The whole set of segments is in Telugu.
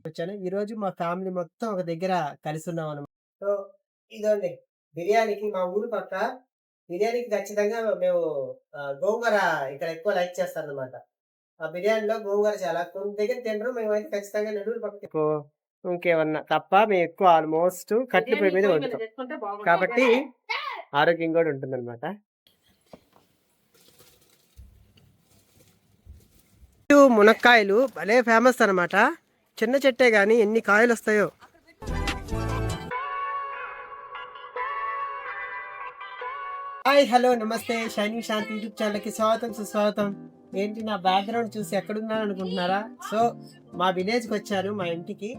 వచ్చాను. ఈరోజు మా ఫ్యామిలీ మొత్తం ఒక దగ్గర కలిసి ఉన్నాం అన్నమాట. సో, ఇదండి బిర్యానీకి మా ఊరు పక్క బిర్యానీకి ఖచ్చితంగా మేము గోంగూర ఇక్కడ ఎక్కువ లైక్ చేస్తారనమాట. ఆ బిర్యానీలో గోంగూర చాలా కొన్ని దగ్గర తినరు. మేమైతే ఖచ్చితంగా నెల్లూరు పక్కకు ఇంకేమన్నా తప్ప మేము ఎక్కువ ఆల్మోస్ట్ కట్టెల పొయ్యి మీద వండుతాం. కాబట్టి ఆరోగ్యం కూడా ఉంటుందన్నమాట. మునక్కాయలు భలే ఫేమస్ అనమాట. చిన్న చెట్టే గాని ఎన్ని కాయలు వస్తాయో. హాయ్ హలో నమస్తే షైనింగ్ శాంతి యూట్యూబ్ ఛానల్కి స్వాగతం సుస్వాగతం. ఏంటి నా బ్యాక్గ్రౌండ్ చూసి ఎక్కడున్నాను అనుకుంటున్నారా? సో మా విలేజ్కి వచ్చాను, మా ఇంటికి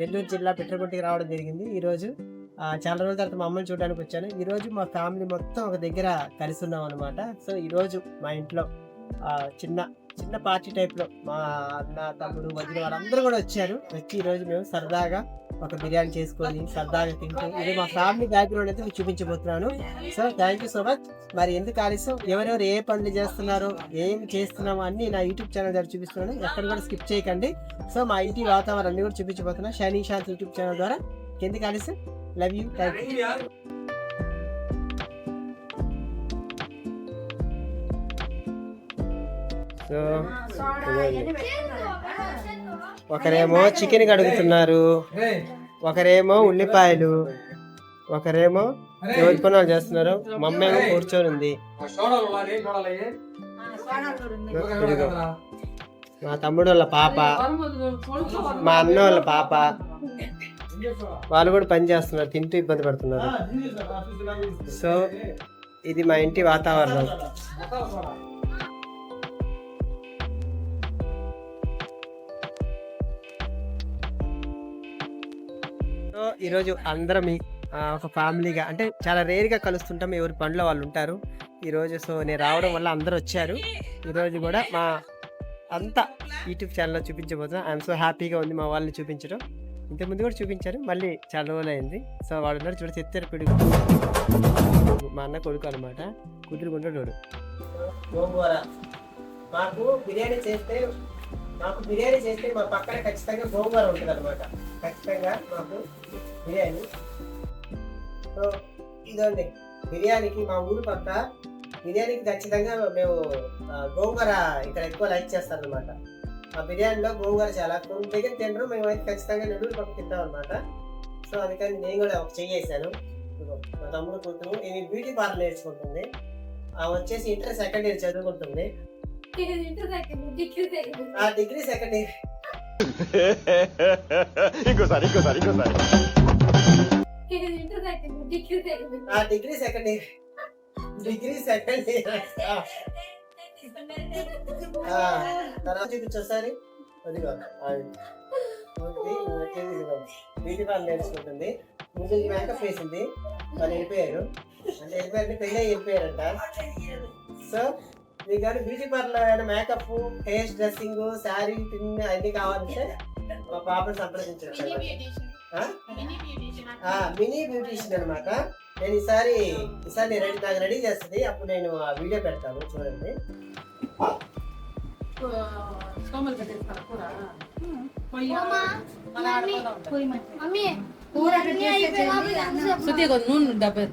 నెల్లూరు జిల్లా పిట్రగుంటికి రావడం జరిగింది ఈరోజు. చాలా రోజుల తర్వాత మా అమ్మని చూడడానికి వచ్చాను. ఈరోజు మా ఫ్యామిలీ మొత్తం ఒక దగ్గర కలిసి ఉన్నాం అనమాట. సో ఈరోజు మా ఇంట్లో చిన్న చిన్న పార్టీ టైప్లో మా అన్న తమ్ముడు వదిన వాళ్ళందరూ కూడా వచ్చి ఈరోజు మేము సరదాగా ఒక బిర్యానీ చేసుకొని సరదాగా తింటూ ఇది మా ఫ్యామిలీ బ్యాక్గ్రౌండ్ అయితే మీకు చూపించబోతున్నాను. So thank you so much. మరి ఎందుకు ఆలస్యం, ఎవరెవరు ఏ పనులు చేస్తున్నారో ఏం చేస్తున్నామో అన్ని నా యూట్యూబ్ ఛానల్ ద్వారా చూపిస్తున్నాను. ఎక్కడ కూడా స్కిప్ చేయకండి. సో మా ఇంటి వాతావరణం అన్ని కూడా చూపించబోతున్నా షైనింగ్ శాంతి యూట్యూబ్ ఛానల్ ద్వారా. ఎందుకు ఆలస్యం, love you, thank you. So ఒకరేమో చికెన్ కడుగుతున్నారు, ఒకరేమో ఉల్లిపాయలు, ఒకరేమో పనులు చేస్తున్నారు. మమ్మీ ఏమో కూర్చొని ఉంది. మా తమ్ముడు వాళ్ళ పాప, మా అన్న వాళ్ళ పాప, వాళ్ళు కూడా పని చేస్తున్నారు, తింటూ ఇబ్బంది పడుతున్నారు. సో ఇది మా ఇంటి వాతావరణం. ఈరోజు అందరం ఒక ఫ్యామిలీగా, అంటే చాలా రేర్గా కలుస్తుంటాం, ఎవరి పనిలో వాళ్ళు ఉంటారు ఈరోజు. సో నేను రావడం వల్ల అందరూ వచ్చారు. ఈరోజు కూడా మా అంతా యూట్యూబ్ ఛానల్లో చూపించబోతున్నా. ఐఎమ్ సో హ్యాపీగా ఉంది మా వాళ్ళని చూపించడం. ఇంతకుముందు కూడా చూపించారు, మళ్ళీ చాలా రోజులు అయింది. సో వాడు ఉన్నారు చూడ, చెత్తర పిడుగు, మా అన్న కొడుకు అనమాట, కుదురుకుంటాడు. గోంగూర మాకు బిర్యానీ చేస్తే మా పక్కన ఖచ్చితంగా గోంగూర ఉంటుంది అనమాట. ఖచ్చితంగా మాకు బిర్యానీ. సో ఇదండి బిర్యానీకి మా ఊరు పక్క బిర్యానీకి ఖచ్చితంగా మేము గోంగూర ఇక్కడ ఎక్కువ లైక్ చేస్తారనమాట. ఆ బిర్యానీలో గోంగూర చాలా కొన్ని దగ్గర తినరు. మేమైతే ఖచ్చితంగా నెల్లూరు పక్క తింటాం అనమాట. సో అందుకని నేను కూడా ఒక చెయ్యేసాను. మా తమ్ముడు కూతురు ఇది బ్యూటీ పార్లర్ నేర్చుకుంటుంది. వచ్చేసి ఇంటర్ సెకండ్ ఇయర్ చదువుకుంటుంది. Degree second year. ఇంకోసారి డిగ్రీ సెకండ్ ఇయర్. తర్వాత చూపించోసారి బ్యూటీ పార్లర్ నేర్చుకుంటుంది. ముందు మేకప్ వేసింది, వాళ్ళు వెళ్ళిపోయారు. అంటే పెళ్ళి వెళ్ళిపోయారంట. సో మీకు కానీ beauty parlour makeup, hair dressing, sari, pin అన్ని కావాలంటే మా పాపను సంప్రదించండి. మినీ బ్యూటీషియన్ అనమాట. నేను ఈసారి నాకు రెడీ చేస్తుంది, అప్పుడు నేను ఆ వీడియో పెడతాను, చూడండి. నూనె డబ్బా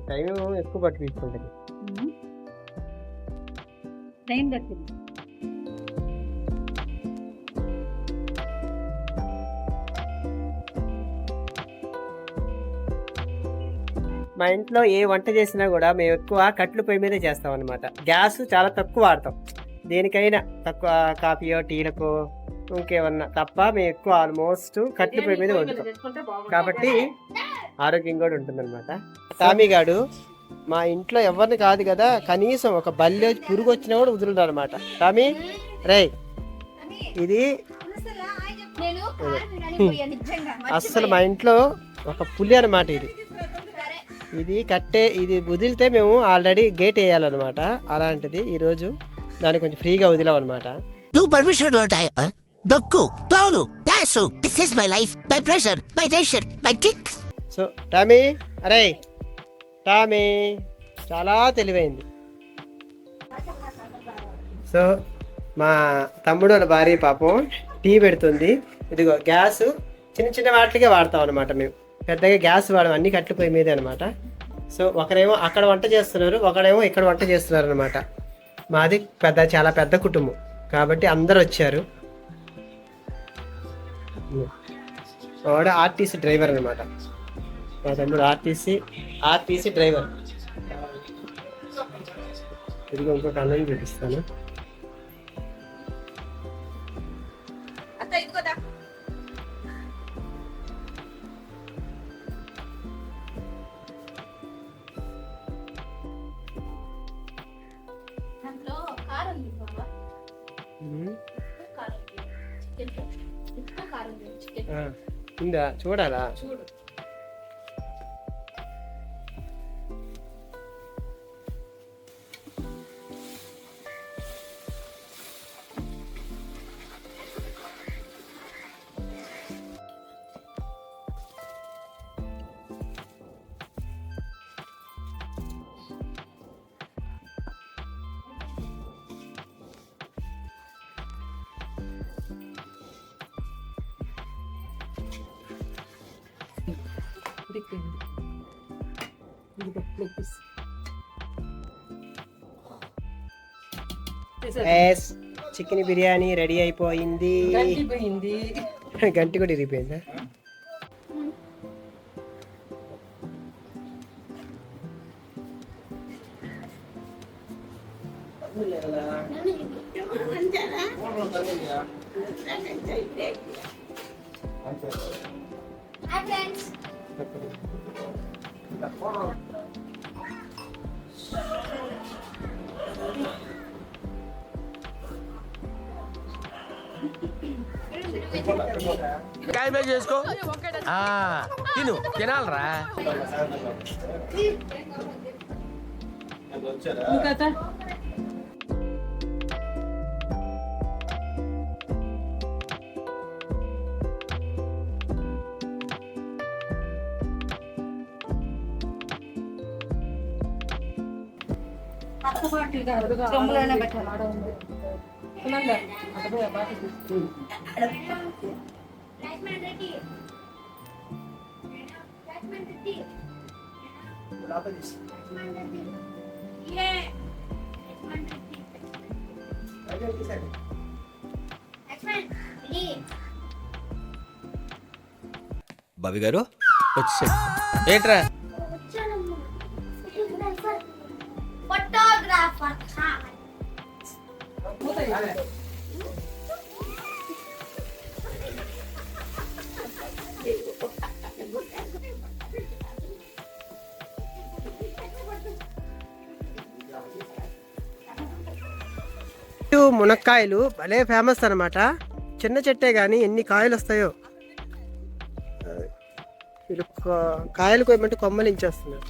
టైం ఎక్కువ పట్టు తీసుకుంటుంది. మా ఇంట్లో ఏ వంట చేసినా కూడా మేము ఎక్కువ కట్టెల పొయ్యి మీదే చేస్తాం అనమాట. గ్యాస్ చాలా తక్కువ వాడతాం, దేనికైనా తక్కువ, కాఫీయో టీలకో ఇంకేమన్నా తప్ప మేము ఎక్కువ ఆల్మోస్ట్ కట్టెల పొయ్యి మీద వండుతాం. కాబట్టి ఆరోగ్యం కూడా ఉంటుందన్నమాట. టామీగాడు మా ఇంట్లో ఎవరిని కాదు కదా, కనీసం ఒక బల్లి పురుగు వచ్చినా కూడా వదులుతాడు అనమాట. టామీ రే, ఇది అస్సలు మా ఇంట్లో ఒక పులి అనమాట ఇది. ఇది కట్టే, ఇది వదిలితే మేము ఆల్రెడీ గేట్ వేయాలన్నమాట. అలాంటిది ఈరోజు దాన్ని కొంచెం ఫ్రీగా వదిలాం అనమాట. నువ్వు పర్మిషన్ ఉంటాయా? దొక్కు తోలు Dasu. This is my life, my pressure, my tension, my kick. So Tommy, అరే టామీ చాలా తెలివైంది. సో మా తమ్ముడు వాళ్ళ భార్య పాపం టీ పెడుతుంది. ఇదిగో గ్యాస్ చిన్న చిన్న వాటికే వాడతాం అనమాట. మేము పెద్దగా గ్యాస్ వాడడం, అన్ని కట్లు పొయ్యి మీదే అనమాట. సో ఒకరేమో అక్కడ వంట చేస్తున్నారు, ఒకడేమో ఇక్కడ వంట చేస్తున్నారు అనమాట. మాది చాలా పెద్ద కుటుంబం కాబట్టి అందరు వచ్చారు. వాడు ఆర్టీసీ డ్రైవర్ అనమాట. మా తమ్ముడు ఆర్టీసీ డ్రైవర్. ఇదిగో ఇంకొక అన్నం చూపిస్తాను. ఉందా చూడాలా? చికెన్ బిర్యానీ రెడీ అయిపోయింది. గంటి కూడా ఇరిగిపోయిందా? చేసుకో తిను తినాలరా. బాబీ గారు వచ్చే ఏంట్రా? మునక్కాయలు భలే ఫేమస్ అనమాట. చిన్న చెట్టే కానీ ఎన్ని కాయలు వస్తాయో. వీళ్ళు కాయలు కోయమంటే కొమ్మలు ఇంచేస్తున్నారు.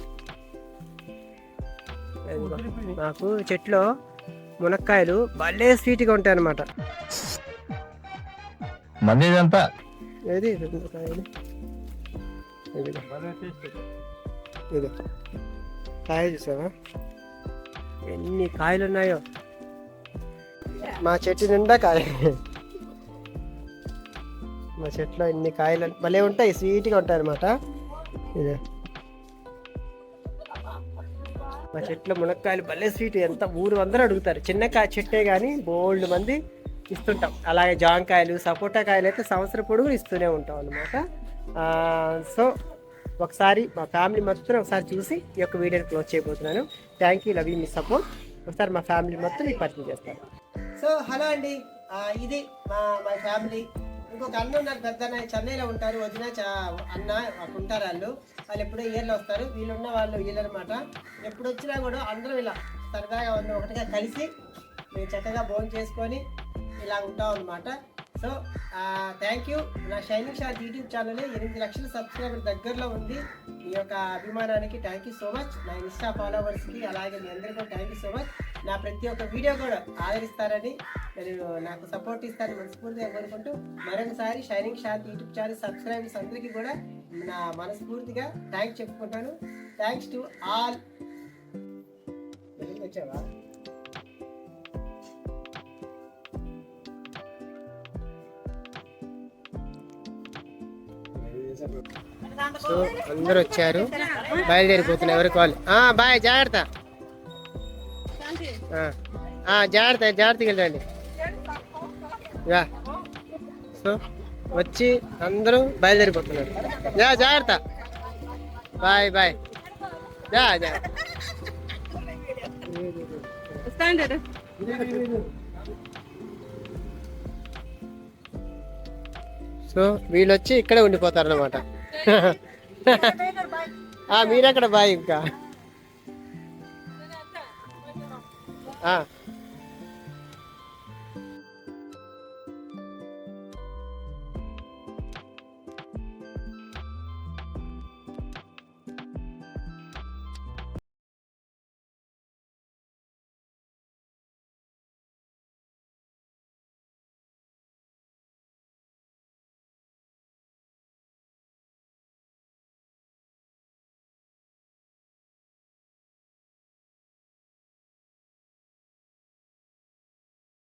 నాకు చెట్లో మునక్కాయలు భలే స్వీట్గా ఉంటాయి అనమాట. ఏది కాయ చూసావా ఎన్ని కాయలు ఉన్నాయో. మా చెట్టు నిండా కాయ. మా చెట్లో ఎన్ని కాయలు భలే ఉంటాయి, స్వీట్గా ఉంటాయి అనమాట. ఇదే మా చెట్లో మునక్కాయలు భలే స్వీట్. ఎంత ఊరు అందరూ అడుగుతారు. చిన్న చెట్టే కానీ బోల్డ్ మంది ఇస్తుంటాం. అలాగే జాంకాయలు, సపోటా కాయలు అయితే సంవత్సరం పొడుగు ఇస్తూనే ఉంటాం అనమాట. సో ఒకసారి మా ఫ్యామిలీ మొత్తం ఒకసారి చూసి ఈ యొక్క వీడియోని క్లోజ్ చేయబోతున్నాను. Thank you, love you, me support. ఒకసారి మా ఫ్యామిలీ మొత్తం మీకు పరిచయం చేస్తాను. సో హలో అండి, ఇది మా ఫ్యామిలీ. ఇంకొక అన్న ఉన్నారు, పెద్ద అన్న చెన్నైలో ఉంటారు. వదిన అన్న ఉంటారు. వాళ్ళు ఎప్పుడో ఇయర్లో వస్తారు. వీళ్ళున్న వాళ్ళు వీళ్ళనమాట. ఎప్పుడు వచ్చినా కూడా అందరం ఇలా సరదాగా ఒకటిగా కలిసి మేము చక్కగా భోజనం చేసుకొని ఇలా ఉంటాం అనమాట. So thank you. నా షైనింగ్ షాట్ యూట్యూబ్ ఛానల్ 8 లక్షల సబ్స్క్రైబర్ దగ్గరలో ఉంది. మీ యొక్క అభిమానానికి థ్యాంక్ యూ సో మచ్. నా ఇన్స్టా ఫాలోవర్స్కి అలాగే మీ అందరికీ కూడా థ్యాంక్ యూ సో మచ్. నా ప్రతి ఒక్క వీడియో కూడా ఆదరిస్తారని, నేను నాకు సపోర్ట్ ఇస్తారని మనస్ఫూర్తిగా కోరుకుంటూ మరొకసారి shining shot YouTube channel subscribers అందరికీ కూడా నా మనస్ఫూర్తిగా థ్యాంక్స్ చెప్పుకుంటాను. Thanks to all. వచ్చావా? సో అందరు వచ్చారు, బయలుదేరిపోతున్నారు ఎవరికి వాళ్ళు. బాయ్, జాగ్రత్త. జాగ్రత్తగా వెళ్ళండి. సో వచ్చి అందరూ బయలుదేరిపోతున్నారు. జాగ్రత్త. Bye bye. సో వీళ్ళు వచ్చి ఇక్కడే ఉండిపోతారు అనమాట. మీరక్కడ బాయ్ ఇంకా